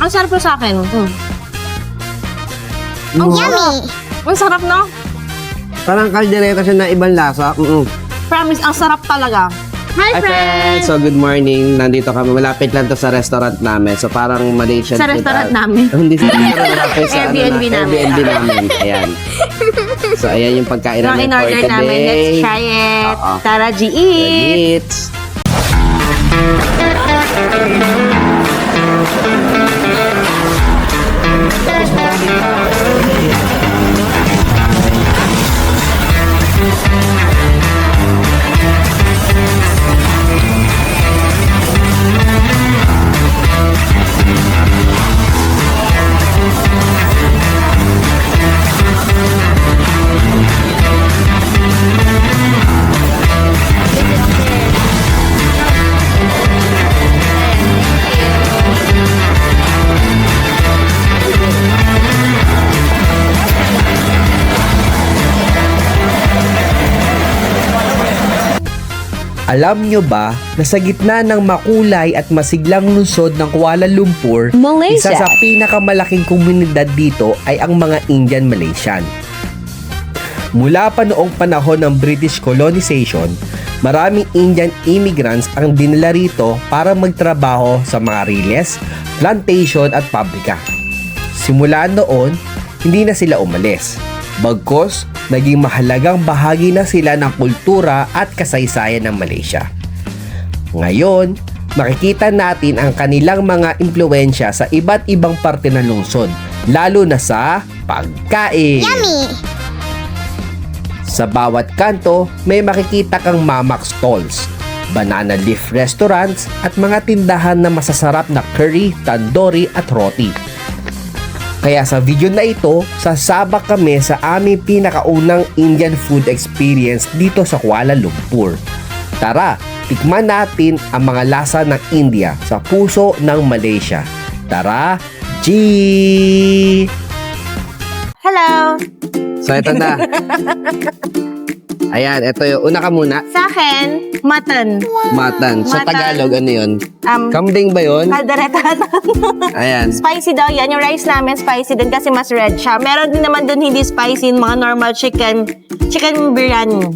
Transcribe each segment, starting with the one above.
Ang sarap na sa akin. Ang yummy! Ang sarap, no? Parang kaldereta siya na ibang lasa. Promise, ang sarap talaga. Hi, friends! So, good morning. Nandito kami. Malapit lang to sa restaurant namin. So, parang Malaysian Sa food. restaurant namin. Hindi sa restaurant. Malapit sa Airbnb namin. Airbnb namin. Ayan. So, ayan yung pagkain Yung namin for in-order today. namin. Let's try it. Oo. Tara, G-Eat! Eats. Alam nyo ba na sa gitna ng makulay at masiglang lungsod ng Kuala Lumpur, Malaysia. isa sa pinakamalaking komunidad dito ay ang mga Indian Malaysian. Mula pa noong panahon ng British colonization, maraming Indian immigrants ang dinala rito para magtrabaho sa mga riles, plantation at pabrika. Simula noon, hindi na sila umalis. Bagkus, naging mahalagang bahagi na sila ng kultura at kasaysayan ng Malaysia. Ngayon, makikita natin ang kanilang mga impluensya sa iba't ibang parte ng lungsod, lalo na sa pagkain. Yummy! Sa bawat kanto, may makikita kang mamak stalls, banana leaf restaurants at mga tindahan na masasarap na curry, tandoori at roti. Kaya sa video na ito, sasabak kami sa aming pinakaunang Indian food experience dito sa Kuala Lumpur. Tara, tikman natin ang mga lasa ng India sa puso ng Malaysia. Tara, G! Hello! So, ito na. Ayan, ito yung una ka muna. Sa akin, mutton. Matan. Sa Matan. Tagalog, ano yun? Kambing ba yun? Kaldereta. Ayan. Spicy daw yan. Yung rice namin spicy din kasi mas red siya. Meron din naman dun hindi spicy, mga normal chicken biryani.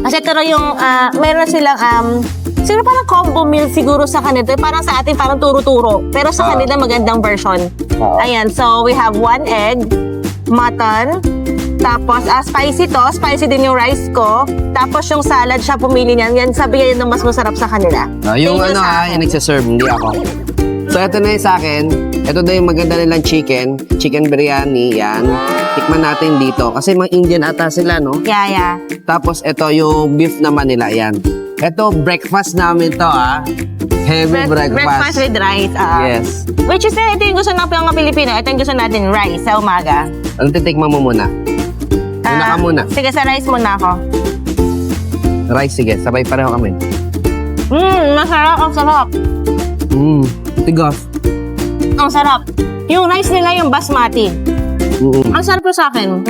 Kasi ito yung, meron silang, siguro parang combo meal siguro sa kanila. Parang sa atin, parang turo-turo. Pero sa kanila, magandang version. Ayan, so we have 1 egg, mutton, tapos spicy to. Spicy din yung rice ko. Tapos yung salad siya, pumili niyan. Yan, sabi niya yun ang mas masarap sa kanila. Yung Yun ano sa akin. yung nagsaserve, hindi ako. So, ito na yung sa akin. Ito na yung maganda nilang chicken. Chicken biryani, yan. Tikman natin dito. Kasi mga Indian ata sila, no? Yeah. Tapos, ito yung beef naman nila, yan. Ito, breakfast namin to, Heavy Breakfast with rice. Yes. Which is, ito yung gusto ng mga Pilipino. Ito yung gusto natin, rice sa umaga. Ano titikman mo muna? Una ka muna. Sige, sa rice muna ako. Rice, sige. Sabay pareho kami. Masarap. Ang sarap. Tigas. Ang sarap. Yung rice nila yung basmati. Ang sarap po sa akin.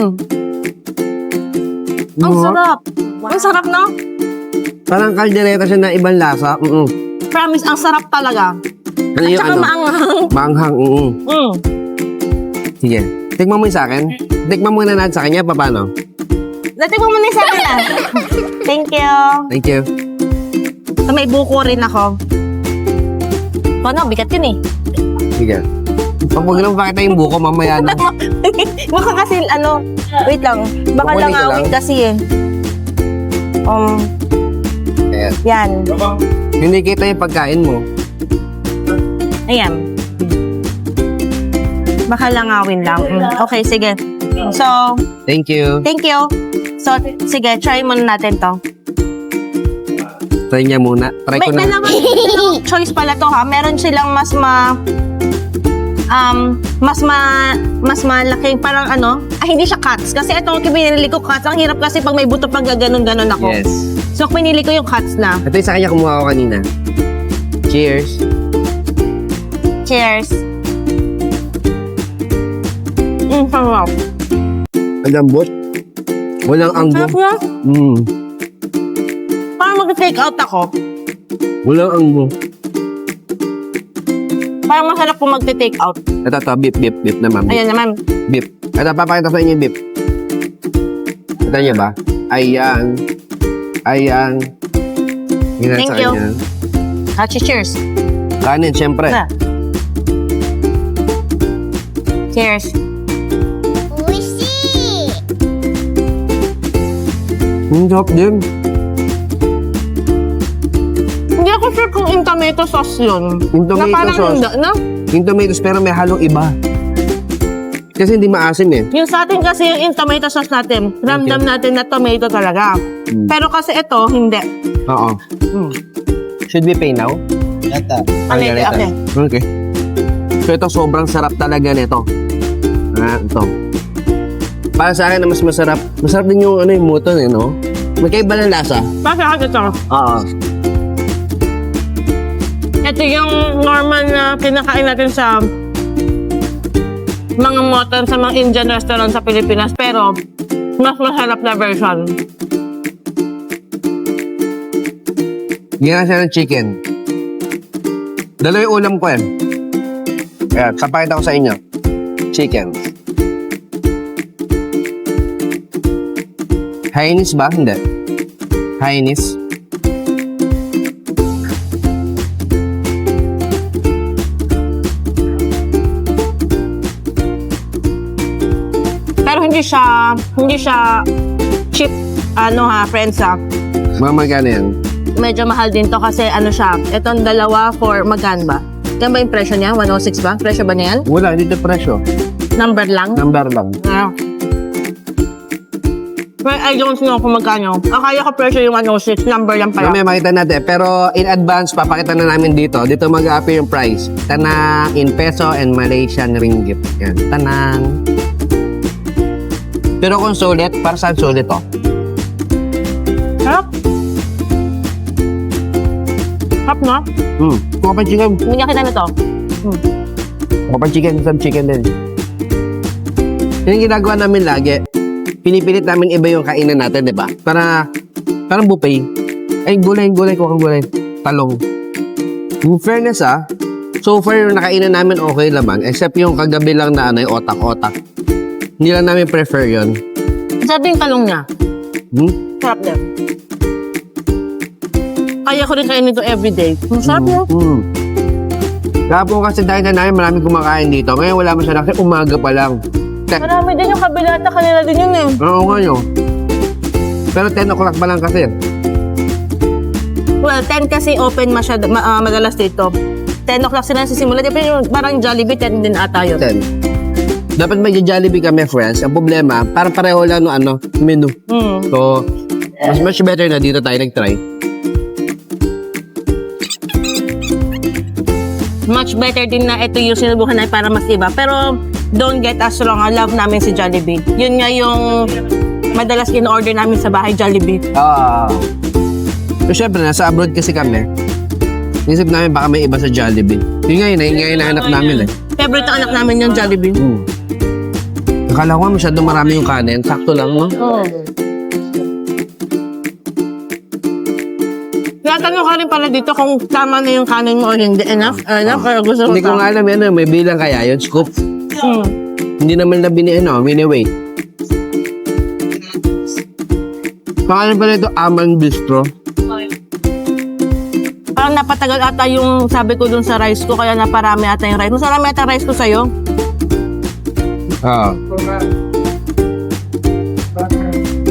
Ang sarap. Ang sarap, no? Parang kaldereta siya na ibang lasa. Promise, ang sarap talaga. Ano At yung saka ano? maanghang. Maanghang, Sige. Tikman mo yung sa akin. Tikman muna natin sa kanya. Paano? Natin mo muna yung sa akin, Thank you. Thank you. So, may buko rin ako. Ano, bigat yun Sige. Huwag lang pakita yung buko mamaya na. Baka kasi, wait lang. Baka Kukunin ko langawin lang. kasi Ayan. Yan. Hindi kita yung pagkain mo. Ayan. Baka langawin lang. Okay, sige. So, Thank you. thank you. So, sige, try muna natin to. Try niya muna. Try ko May na. naman choice pala to, ha. Meron silang mas malaking parang hindi siya cuts. Kasi itong pinili ko cuts. Ang hirap kasi pag may buto pag ganon-ganon ako. Yes. So, pinili ko yung cuts na. Ito yung sa kanya kumuha ko kanina. Cheers. Cheers. Sarap. Ang lambot. Walang anggo. Sarap na. Parang mag-take out ako. Walang anggo. Parang masarap kung magte-take out. Ito, beef naman. Beef. Ayan naman. Beef. Ito, papakita ko sa inyo yung beef. Kita niyo ba? Ayan. Ginasa Thank you. kanya. Cheers. Kanin, syempre. Na. Cheers. Sarap din. Hindi ako sure kung yung tomato sauce yun. Yung tomato na parang sauce. Hindi, no? Yung tomatoes pero may halong iba. Kasi hindi maasim eh. Yung sa atin kasi yung tomato sauce natin, ramdam natin na tomato talaga. Pero kasi ito, hindi. Oo. Should we pay now? Okay. Okay. So ito sobrang sarap talaga nito. Ito. Para sa akin na mas masarap. Masarap din yung yung muton no? Magkaiba ng lasa. Kasi ako ito. Oo. Ito yung normal na kinakain natin sa mga moton sa mga Indian restaurant sa Pilipinas. Pero, mas masarap na version. Gina siya ng chicken. Dalawa yung ulam ko eh. Kaya, kapakita ko sa inyo. Chicken. Hainanese ba? Hindi. Hainanese. Pero hindi siya cheap, friends Mga magkano yan? Medyo mahal din to kasi siya. Itong dalawa for magkano ba? Yan ba yung presyo niya? 106 ba? Presyo ba niya yan? Wala, hindi ito presyo. Number lang? Number lang. Well, I don't know kung magkano. Akala ko presyo yung 106. Number lang pala. Mamaya makita natin. Pero in advance, papakita na namin dito. Dito mag-appear yung price. Tanang in peso and Malaysian ringgit. Yan. Tanang. Pero kung sulit, para saan sulit to? Sarap. Sarap na. Kuha pa chicken. Hindi niya kita na to. Kuha pa chicken. Some chicken din. Yan yung ginagawa namin lagi. Pinipilit namin iba yung kainan natin, di ba? Parang buffet. Ay, gulay. Kuha kang gulay. Talong. In fairness so far yung nakainan namin okay naman. Except yung kagabi lang na yung otak-otak. Hindi lang namin prefer yun. Sabi yung talong niya. Sarap din. Kaya ko rin kainin ito everyday. Sarap niya. Kaya po kasi dahil na namin maraming kumakain dito. Ngayon wala masyadong kasi umaga pa lang. Marami din yung kabilata. Kanila din yun eh. Oo nga yun. Pero 10 o'clock pa lang kasi. Well, 10 kasi open madalas dito. 10 o'clock sila nasisimula. Di ba yung parang Jollibee, 10 din ata yun. 10. Dapat may Jollibee kami, friends. Ang problema, parang pareho lang no menu. So, much better na dito tayo nag-try. Much better din na ito yung sinubukan namin para mas iba. Pero, don't get us wrong. Love namin si Jollibee. Yun nga yung madalas in-order namin sa bahay, Jollibee. So, syempre, nasa abroad kasi kami. Isip namin baka may iba sa Jollibee. Yun nga yung nahanap namin eh. Favorite ng anak namin yung Jollibee. Akala ko masyadong marami yung kanin. Sakto lang, no? Oo. Tinatanong ka rin pala dito kung tama na yung kanin mo o hindi. Enough? Kaya gusto mo Hindi ko nga alam yan. May bilang kaya yun. Scoop. Hindi naman na mini-weight. Pangalan pala ito, Aman Bistro. Parang napatagal ata yung sabi ko dun sa rice ko, kaya naparami ata yung rice. Mas marami ata rice ko sa'yo.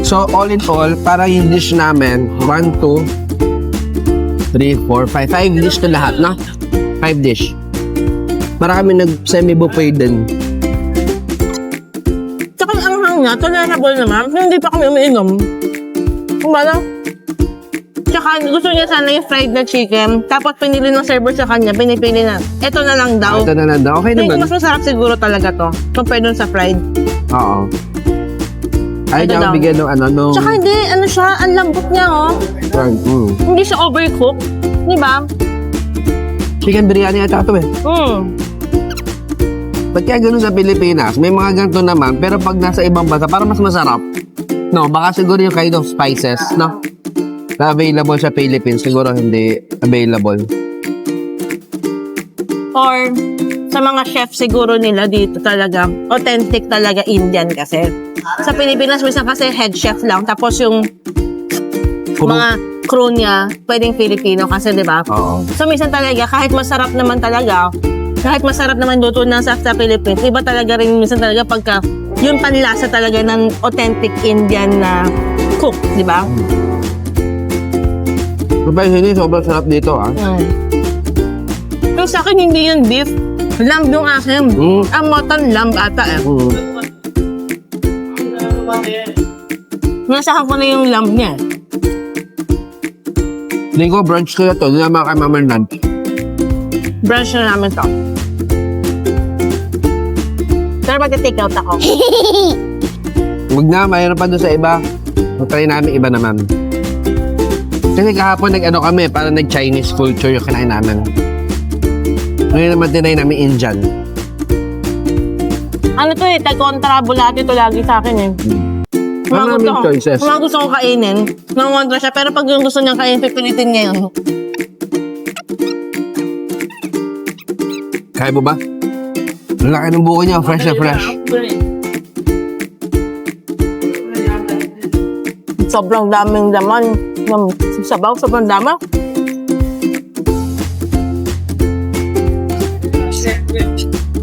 So, all in all, para yung dish namin, 1, 2, 3, 4, 5. 5 dish to lahat, no? 5 dish. Para kami nag-semi-buffet din. Tsaka ang anghang niya, tolerable naman. Hindi pa kami umiinom. Kung ba lang? Tsaka gusto niya sana yung fried na chicken. Tapos pinili ng server sa kanya, pinipili na. Ito na lang daw. Ito na lang daw. Okay Hindi, naman. mas masarap siguro talaga to. Compare dun sa fried. Oo. Ayaw Ito niya daw. ako bigyan ng nung... Tsaka hindi, siya, ang lambot niya, oh. Hindi siya overcooked. Di ba? Chicken biryani ata ito eh. Ba't kaya ganun sa Pilipinas? May mga ganito naman, pero pag nasa ibang bansa, parang mas masarap. No, baka siguro yung kind of spices, no? Na available sa Philippines, siguro hindi available. or sa mga chef siguro nila dito talaga, authentic talaga Indian kasi. Sa Pilipinas, minsan kasi head chef lang. Tapos yung mga crew niya, pwedeng Filipino kasi, di ba? Oo. So, minsan talaga, kahit masarap naman luto ng sa Philippines, iba talaga rin minsan talaga pagka yung panlasa talaga ng authentic Indian na cook, di ba? Surprisingly, sobrang sarap dito ah. So, sa akin, hindi yun beef. Lamb yung akin. Ang mutton lamb ata eh. Nasahan ko na yung lamb niya. Hindi ko brunch ko na to. Hindi naman kay Mama lunch. Brunch na namin to. Pero mag-take out ako. Huwag na, mayroon pa doon sa iba. Try namin iba naman. Kasi kahapon nag-ano kami, parang nag-Chinese culture yung kinain namin. Ngayon naman tinay namin Indian. Ano to eh, tag-kontrabulati to lagi sa akin eh. Maraming choices. Mga gusto kong kainin, nangontra siya. Pero pag yung gusto niyang kainin, pipilitin niya yun. Kaya mo ba? Ang laki ng buko niya, fresh na fresh. Sobrang daming laman. Sabaw, sobrang dama.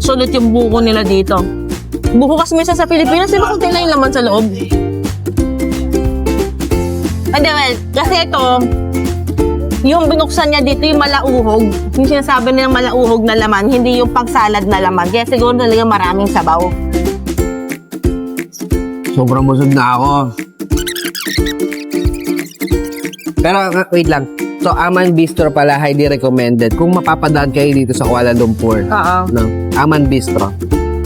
Sulit yung buko nila dito. Buko kasi minsan sa Pilipinas, di ba kung tingnan yung laman sa loob? Hindi, well, kasi ito, yung binuksan niya dito yung malauhog, yung sinasabi nilang malauhog na laman, hindi yung pagsalad na laman. Kaya siguro talaga maraming sabaw. Sobrang busog na ako. Pero wait lang. So, Aman Bistro pala, highly recommended. Kung mapapadaan kayo dito sa Kuala Lumpur. Oo. No? Aman Bistro.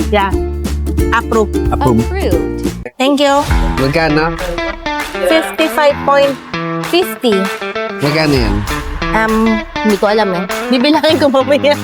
Yeah. Approve. Approve. Thank you. Magkano? 55.50. Magkano yan? Hindi ko alam eh. Bibilangin ko mamaya.